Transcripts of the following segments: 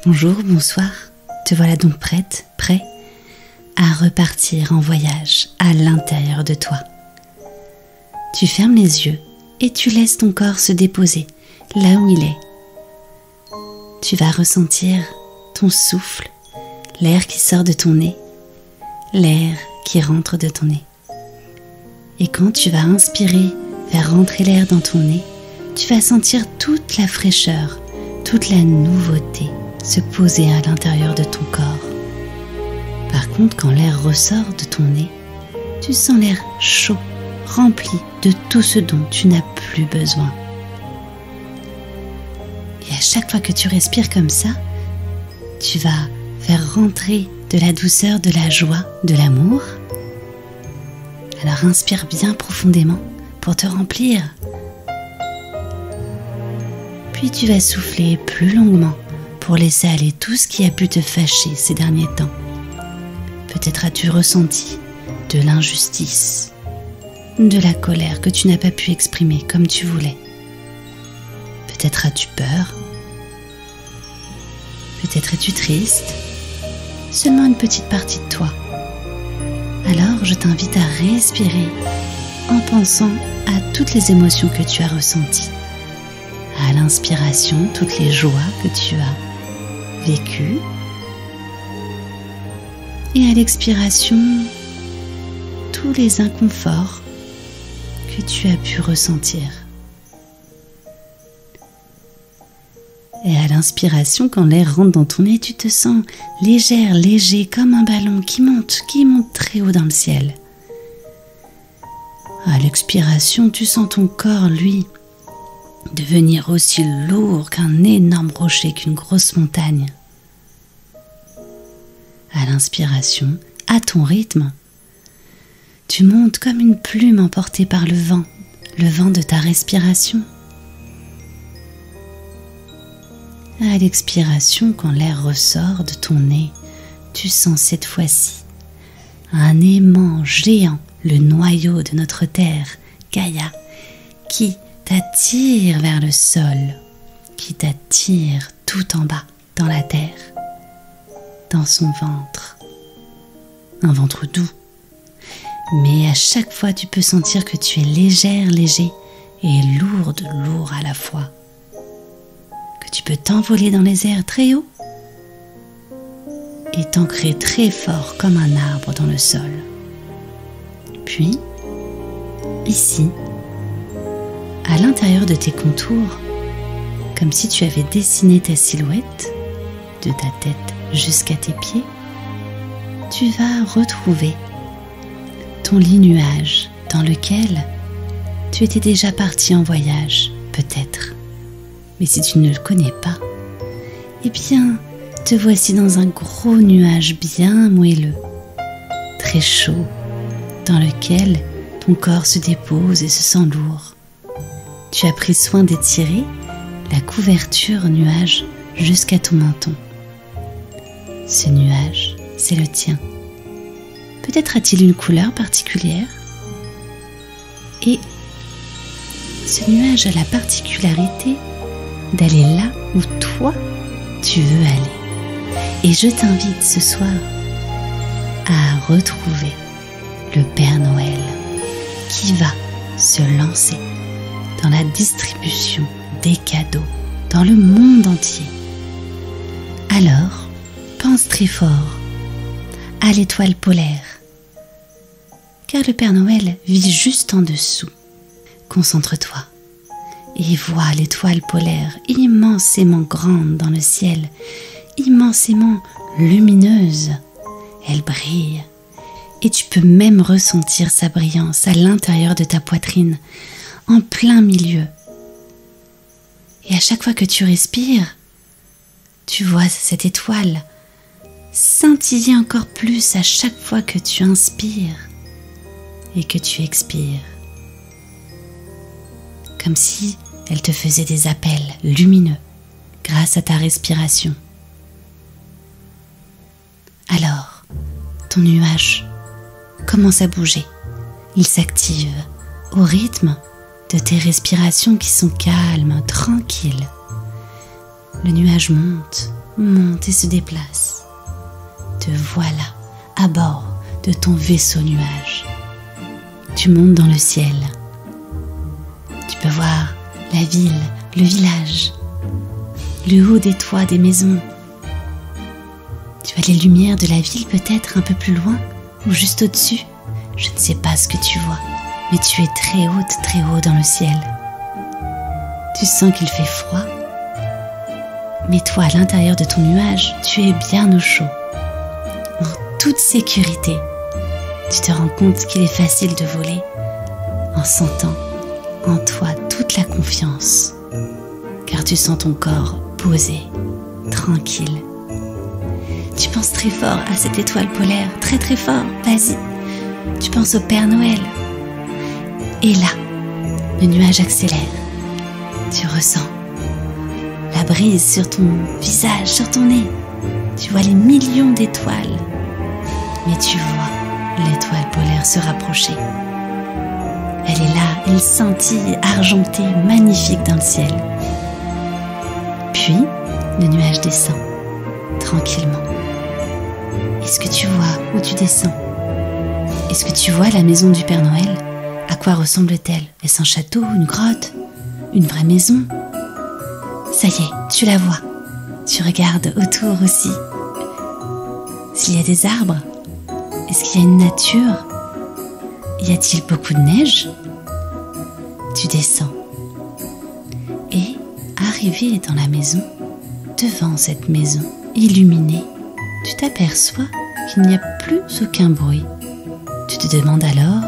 Bonjour, bonsoir, te voilà donc prête, prêt à repartir en voyage à l'intérieur de toi. Tu fermes les yeux et tu laisses ton corps se déposer là où il est. Tu vas ressentir ton souffle, l'air qui sort de ton nez, l'air qui rentre de ton nez. Et quand tu vas inspirer, faire rentrer l'air dans ton nez, tu vas sentir toute la fraîcheur, toute la nouveauté se poser à l'intérieur de ton corps. Par contre, quand l'air ressort de ton nez, tu sens l'air chaud, rempli de tout ce dont tu n'as plus besoin. Et à chaque fois que tu respires comme ça, tu vas faire rentrer de la douceur, de la joie, de l'amour. Alors inspire bien profondément pour te remplir. Puis tu vas souffler plus longuement pour laisser aller tout ce qui a pu te fâcher ces derniers temps. Peut-être as-tu ressenti de l'injustice, de la colère que tu n'as pas pu exprimer comme tu voulais. Peut-être as-tu peur, peut-être es-tu triste, seulement une petite partie de toi. Alors je t'invite à respirer en pensant à toutes les émotions que tu as ressenties. À l'inspiration, toutes les joies que tu as vécues. Et à l'expiration, tous les inconforts que tu as pu ressentir. Et à l'inspiration, quand l'air rentre dans ton nez, tu te sens légère, léger, comme un ballon qui monte très haut dans le ciel. À l'expiration, tu sens ton corps, lui, devenir aussi lourd qu'un énorme rocher, qu'une grosse montagne. À l'inspiration, à ton rythme, tu montes comme une plume emportée par le vent de ta respiration. À l'expiration, quand l'air ressort de ton nez, tu sens cette fois-ci un aimant géant, le noyau de notre terre, Gaïa, qui t'attire vers le sol, qui t'attire tout en bas dans la terre, dans son ventre. Un ventre doux. Mais à chaque fois, tu peux sentir que tu es légère, léger et lourd à la fois. Que tu peux t'envoler dans les airs très haut et t'ancrer très fort comme un arbre dans le sol. Puis, ici, à l'intérieur de tes contours, comme si tu avais dessiné ta silhouette, de ta tête jusqu'à tes pieds, tu vas retrouver ton lit nuage dans lequel tu étais déjà parti en voyage, peut-être. Mais si tu ne le connais pas, eh bien, te voici dans un gros nuage bien moelleux, très chaud, dans lequel ton corps se dépose et se sent lourd. Tu as pris soin d'étirer la couverture nuage jusqu'à ton menton. Ce nuage, c'est le tien. Peut-être a-t-il une couleur particulière. Et ce nuage a la particularité d'aller là où toi, tu veux aller. Et je t'invite ce soir à retrouver le Père Noël qui va se lancer dans la distribution des cadeaux dans le monde entier. Alors, pense très fort à l'étoile polaire, car le Père Noël vit juste en dessous. Concentre-toi et vois l'étoile polaire immensément grande dans le ciel, immensément lumineuse. Elle brille et tu peux même ressentir sa brillance à l'intérieur de ta poitrine, en plein milieu. Et à chaque fois que tu respires, tu vois cette étoile scintiller encore plus à chaque fois que tu inspires et que tu expires. Comme si elle te faisait des appels lumineux grâce à ta respiration. Alors, ton nuage commence à bouger. Il s'active au rythme de tes respirations qui sont calmes, tranquilles. Le nuage monte monte et se déplace. Te voilà à bord de ton vaisseau nuage. Tu montes dans le ciel. Tu peux voir la ville, le village, le haut des toits des maisons. Tu as les lumières de la ville peut-être un peu plus loin ou juste au-dessus. Je ne sais pas ce que tu vois, mais tu es très haut dans le ciel. Tu sens qu'il fait froid, mais toi à l'intérieur de ton nuage, tu es bien au chaud. En toute sécurité, tu te rends compte qu'il est facile de voler en sentant en toi toute la confiance, car tu sens ton corps posé, tranquille. Tu penses très fort à cette étoile polaire, très très fort, vas-y. Tu penses au Père Noël. Et là, le nuage accélère. Tu ressens la brise sur ton visage, sur ton nez. Tu vois les millions d'étoiles. Mais tu vois l'étoile polaire se rapprocher. Elle est là, elle scintille, argentée, magnifique dans le ciel. Puis, le nuage descend, tranquillement. Est-ce que tu vois où tu descends? Est-ce que tu vois la maison du Père Noël? À quoi ressemble-t-elle? Est-ce un château, une grotte, une vraie maison? Ça y est, tu la vois. Tu regardes autour aussi. S'il y a des arbres, est-ce qu'il y a une nature? Y a-t-il beaucoup de neige? Tu descends. Et, arrivé dans la maison, devant cette maison illuminée, tu t'aperçois qu'il n'y a plus aucun bruit. Tu te demandes alors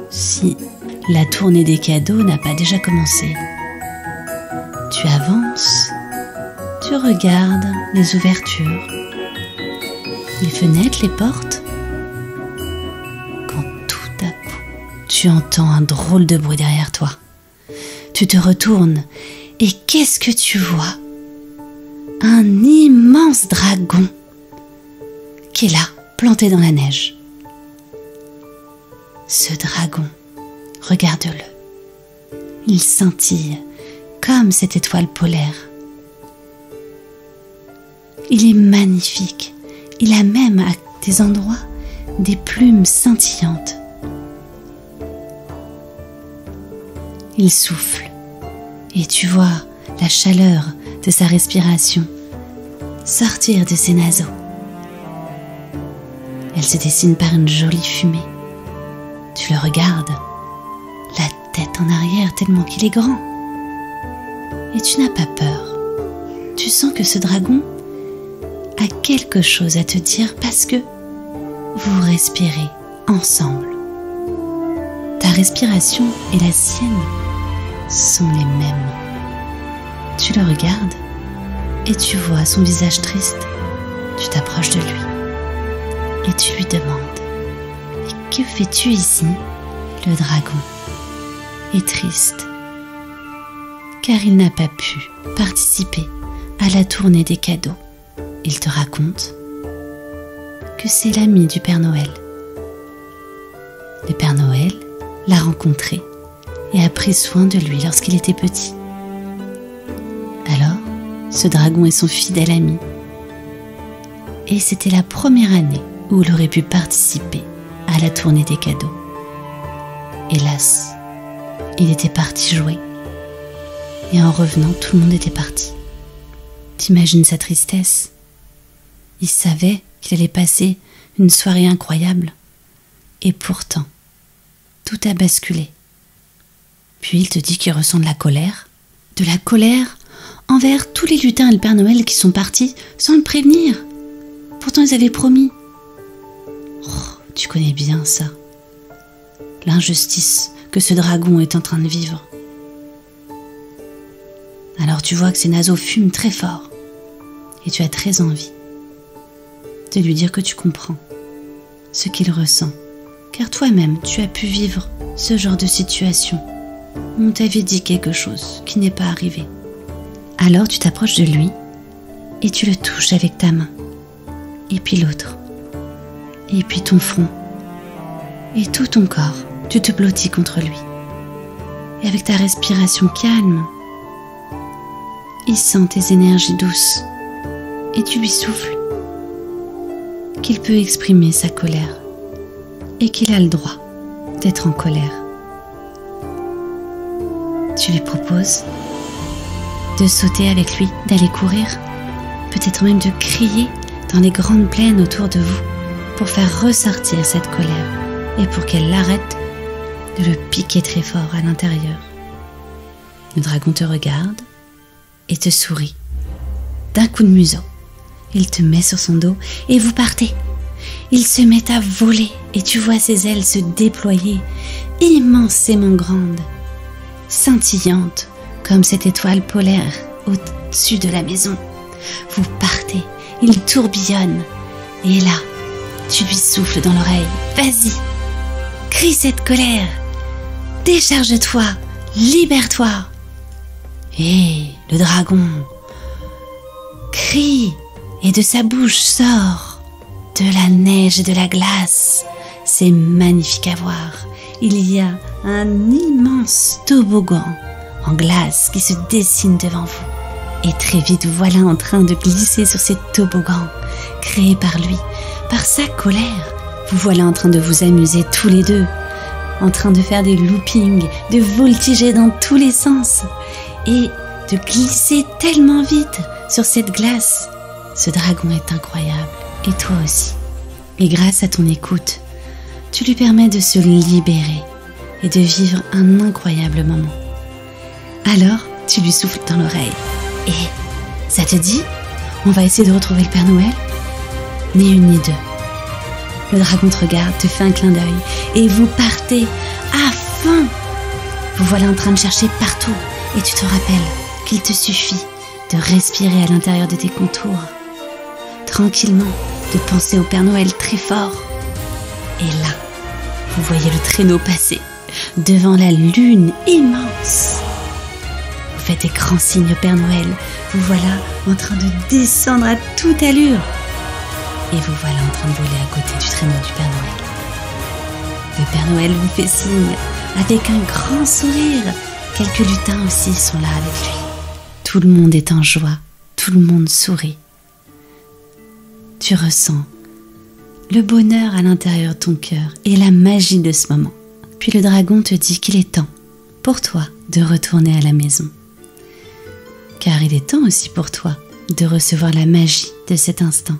si la tournée des cadeaux n'a pas déjà commencé. Tu avances, tu regardes les ouvertures, les fenêtres, les portes. Quand tout à coup, tu entends un drôle de bruit derrière toi. Tu te retournes et qu'est-ce que tu vois? Un immense dragon qui est là, planté dans la neige. Ce dragon, regarde-le. Il scintille comme cette étoile polaire. Il est magnifique. Il a même à des endroits des plumes scintillantes. Il souffle et tu vois la chaleur de sa respiration sortir de ses naseaux. Elle se dessine par une jolie fumée. Tu le regardes, la tête en arrière tellement qu'il est grand. Et tu n'as pas peur. Tu sens que ce dragon a quelque chose à te dire parce que vous respirez ensemble. Ta respiration et la sienne sont les mêmes. Tu le regardes et tu vois son visage triste. Tu t'approches de lui et tu lui demandes: « Que fais-tu ici ?» Le dragon est triste car il n'a pas pu participer à la tournée des cadeaux. Il te raconte que c'est l'ami du Père Noël. Le Père Noël l'a rencontré et a pris soin de lui lorsqu'il était petit. Alors, ce dragon est son fidèle ami. Et c'était la première année où il aurait pu participer à la tournée des cadeaux. Hélas, il était parti jouer. Et en revenant, tout le monde était parti. T'imagines sa tristesse? Il savait qu'il allait passer une soirée incroyable. Et pourtant, tout a basculé. Puis il te dit qu'il ressent de la colère envers tous les lutins et le Père Noël qui sont partis sans le prévenir. Pourtant ils avaient promis. Oh, tu connais bien ça. L'injustice que ce dragon est en train de vivre. Alors tu vois que ses naseaux fument très fort et tu as très envie de lui dire que tu comprends ce qu'il ressent, car toi-même tu as pu vivre ce genre de situation où on t'avait dit quelque chose qui n'est pas arrivé. Alors tu t'approches de lui et tu le touches avec ta main, et puis l'autre, et puis ton front, et tout ton corps, tu te blottis contre lui. Et avec ta respiration calme, il sent tes énergies douces et tu lui souffles qu'il peut exprimer sa colère et qu'il a le droit d'être en colère. Tu lui proposes de sauter avec lui, d'aller courir, peut-être même de crier dans les grandes plaines autour de vous pour faire ressortir cette colère et pour qu'elle l'arrête de le piquer très fort à l'intérieur. Le dragon te regarde et te sourit. D'un coup de museau, il te met sur son dos et vous partez. Il se met à voler et tu vois ses ailes se déployer, immensément grandes, scintillantes comme cette étoile polaire au-dessus de la maison. Vous partez, il tourbillonne et là, tu lui souffles dans l'oreille. Vas-y, crie cette colère, décharge-toi, libère-toi. Et le dragon crie et de sa bouche sort de la neige et de la glace. C'est magnifique à voir. Il y a un immense toboggan en glace qui se dessine devant vous. Et très vite, vous voilà en train de glisser sur ces toboggans créés par lui, par sa colère. Vous voilà en train de vous amuser tous les deux, en train de faire des loopings, de voltiger dans tous les sens et de glisser tellement vite sur cette glace. Ce dragon est incroyable, et toi aussi. Et grâce à ton écoute, tu lui permets de se libérer et de vivre un incroyable moment. Alors, tu lui souffles dans l'oreille. Et ça te dit, on va essayer de retrouver le Père Noël? Ni une ni deux. Le dragon te regarde, te fait un clin d'œil et vous partez à fond. Vous voilà en train de chercher partout et tu te rappelles qu'il te suffit de respirer à l'intérieur de tes contours, tranquillement, de penser au Père Noël très fort. Et là, vous voyez le traîneau passer devant la lune immense. Vous faites des grands signes au Père Noël. Vous voilà en train de descendre à toute allure. Et vous voilà en train de voler à côté du traîneau du Père Noël. Le Père Noël vous fait signe avec un grand sourire. Quelques lutins aussi sont là avec lui. Tout le monde est en joie. Tout le monde sourit. Tu ressens le bonheur à l'intérieur de ton cœur et la magie de ce moment. Puis le dragon te dit qu'il est temps pour toi de retourner à la maison. Car il est temps aussi pour toi de recevoir la magie de cet instant,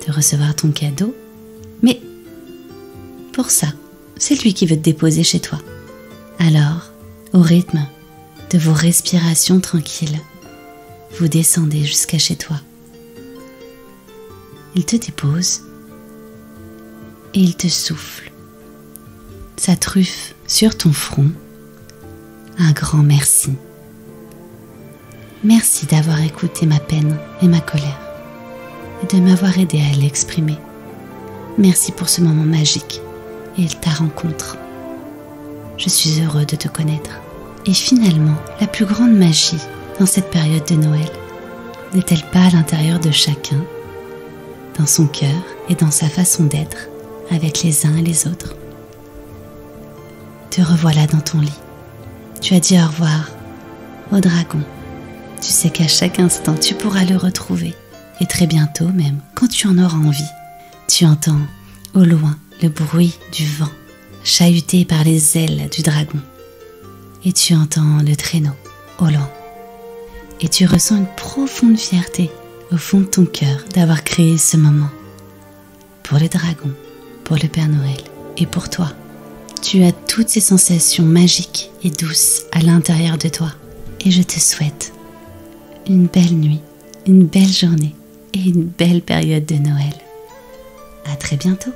de recevoir ton cadeau. Mais pour ça, c'est lui qui veut te déposer chez toi. Alors, au rythme de vos respirations tranquilles, vous descendez jusqu'à chez toi. Il te dépose et il te souffle sa truffe sur ton front. Un grand merci. Merci d'avoir écouté ma peine et ma colère et de m'avoir aidé à l'exprimer. Merci pour ce moment magique et ta rencontre. Je suis heureux de te connaître. Et finalement, la plus grande magie dans cette période de Noël n'est-elle pas à l'intérieur de chacun, dans son cœur et dans sa façon d'être avec les uns et les autres? Te revoilà dans ton lit. Tu as dit au revoir au dragon. Tu sais qu'à chaque instant, tu pourras le retrouver. Et très bientôt même, quand tu en auras envie, tu entends au loin le bruit du vent chahuté par les ailes du dragon. Et tu entends le traîneau au loin. Et tu ressens une profonde fierté au fond de ton cœur d'avoir créé ce moment. Pour le dragon, pour le Père Noël et pour toi. Tu as toutes ces sensations magiques et douces à l'intérieur de toi. Et je te souhaite une belle nuit, une belle journée et une belle période de Noël. À très bientôt.